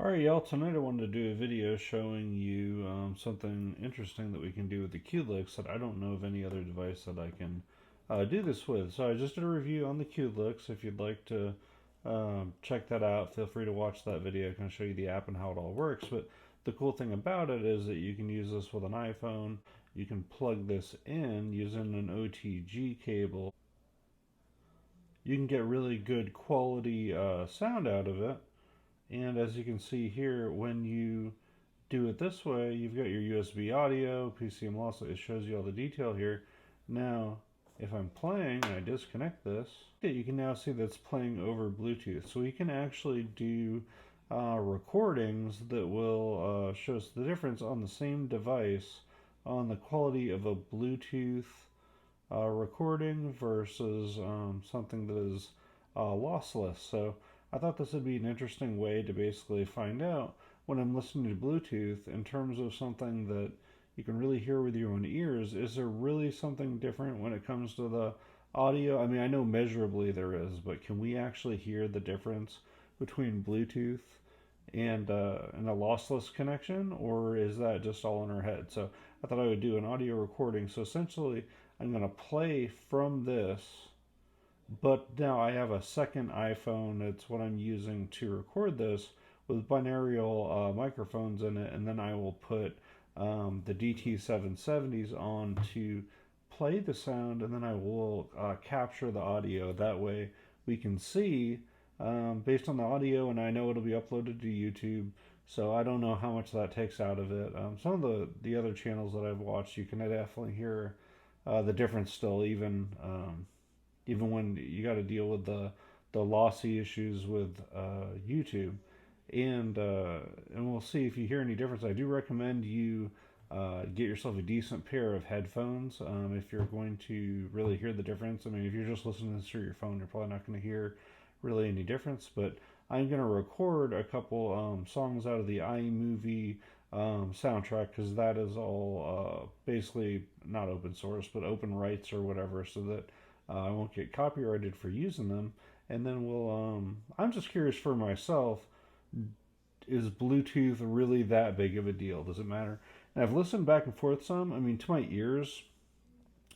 Alright y'all, tonight I wanted to do a video showing you something interesting that we can do with the QLix that I don't know of any other device that I can do this with. So I just did a review on the QLix. If you'd like to check that out, feel free to watch that video. I can show you the app and how it all works. But the cool thing about it is that you can use this with an iPhone. You can plug this in using an OTG cable. You can get really good quality sound out of it. And as you can see here, when you do it this way, you've got your USB audio, PCM lossless. It shows you all the detail here. Now, if I'm playing and I disconnect this, you can now see that it's playing over Bluetooth. So we can actually do recordings that will show us the difference on the same device on the quality of a Bluetooth recording versus something that is lossless. So I thought this would be an interesting way to basically find out when I'm listening to Bluetooth in terms of something that you can really hear with your own ears. Is there really something different when it comes to the audio? I mean, I know measurably there is, but can we actually hear the difference between Bluetooth and a lossless connection, or is that just all in our head? So I thought I would do an audio recording. So essentially, I'm going to play from this, but now I have a second iPhone. That's what I'm using to record this with binaural microphones in it, and then I will put the DT770s on to play the sound, and then I will capture the audio. That way we can see based on the audio, and I know it'll be uploaded to YouTube. So I don't know how much that takes out of it. Some of the other channels that I've watched, you can definitely hear the difference still, even when you got to deal with the lossy issues with YouTube, and we'll see if you hear any difference. I do recommend you get yourself a decent pair of headphones if you're going to really hear the difference. I mean, if you're just listening to this through your phone, you're probably not going to hear really any difference. But I'm going to record a couple songs out of the iMovie soundtrack, because that is all basically not open source, but open rights or whatever, so that I won't get copyrighted for using them. And then I'm just curious for myself, is Bluetooth really that big of a deal? Does it matter? And I've listened back and forth some. I mean, to my ears,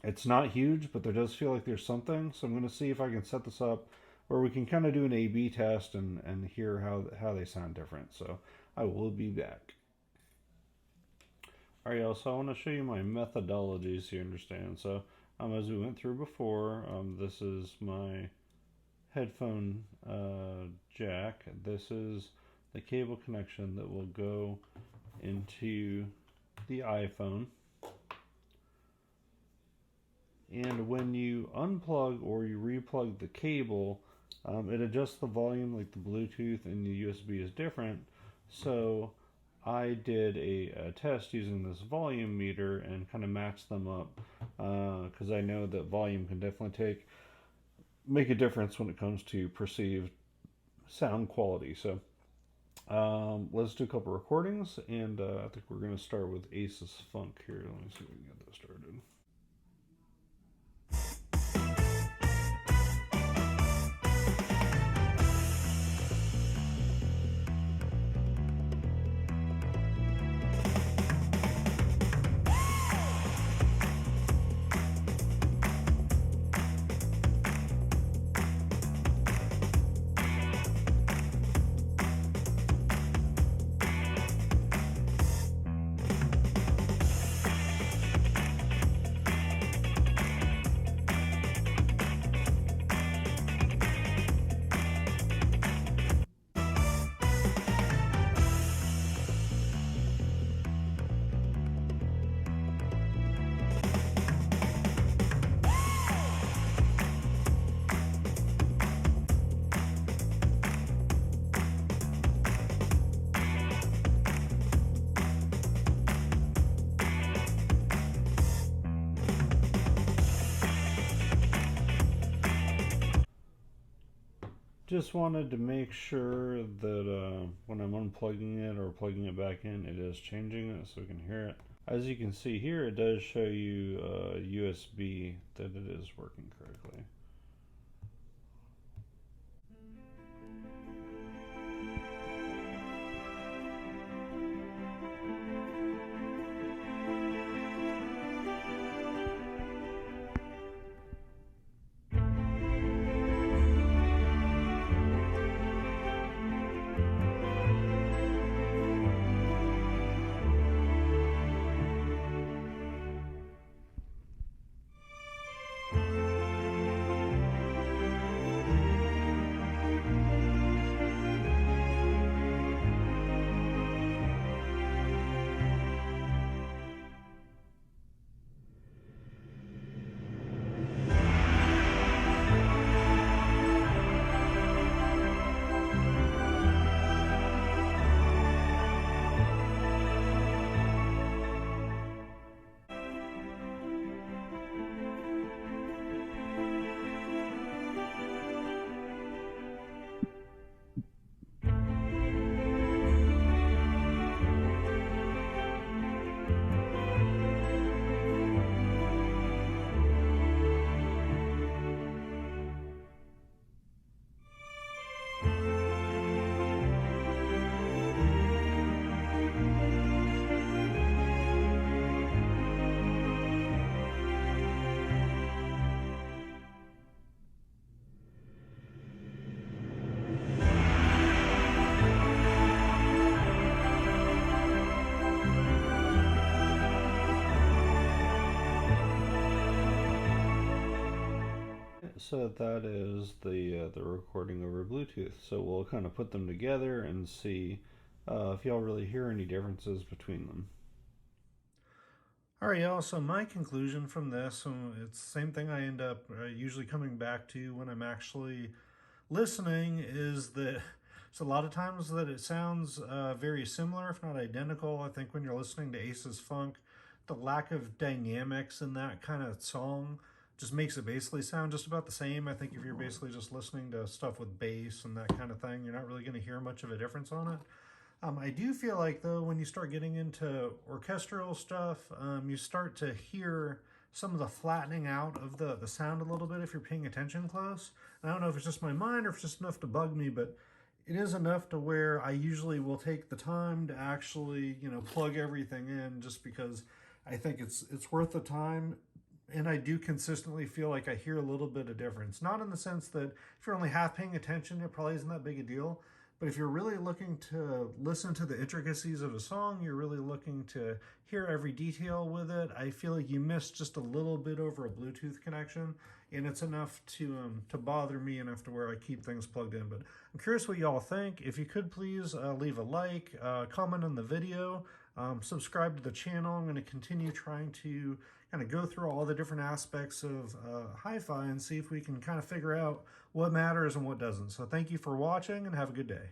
it's not huge, but there does feel like there's something. So I'm going to see if I can set this up where we can kind of do an A/B test and hear how they sound different. So I will be back. Alright, y'all, so I want to show you my methodology so you understand. So as we went through before, this is my headphone jack. This is the cable connection that will go into the iPhone. And when you unplug or you replug the cable, it adjusts the volume. Like the Bluetooth and the USB is different. So I did a test using this volume meter and kind of matched them up, because I know that volume can definitely make a difference when it comes to perceived sound quality. So let's do a couple recordings, and I think we're going to start with Ace's Funk here. Let me see if we can get that started. Just wanted to make sure that when I'm unplugging it or plugging it back in, it is changing it so we can hear it. As you can see here, it does show you USB that it is working correctly. So that is the recording over Bluetooth. So we'll kind of put them together and see if y'all really hear any differences between them. All right, y'all. So my conclusion from this, it's the same thing I end up usually coming back to when I'm actually listening, is that it's a lot of times that it sounds very similar, if not identical. I think when you're listening to Ace's Funk, the lack of dynamics in that kind of song just makes it basically sound just about the same. I think if you're basically just listening to stuff with bass and that kind of thing, you're not really going to hear much of a difference on it. I do feel like, though, when you start getting into orchestral stuff, you start to hear some of the flattening out of the sound a little bit if you're paying attention close. And I don't know if it's just my mind or if it's just enough to bug me, but it is enough to where I usually will take the time to actually, plug everything in, just because I think it's worth the time. And I do consistently feel like I hear a little bit of difference. Not in the sense that if you're only half paying attention, it probably isn't that big a deal. But if you're really looking to listen to the intricacies of a song, you're really looking to hear every detail with it, I feel like you missed just a little bit over a Bluetooth connection, and it's enough to bother me enough to where I keep things plugged in. But I'm curious what y'all think. If you could please leave a like, comment on the video, subscribe to the channel. I'm going to continue trying to kind of go through all the different aspects of hi-fi and see if we can kind of figure out what matters and what doesn't. So thank you for watching and have a good day.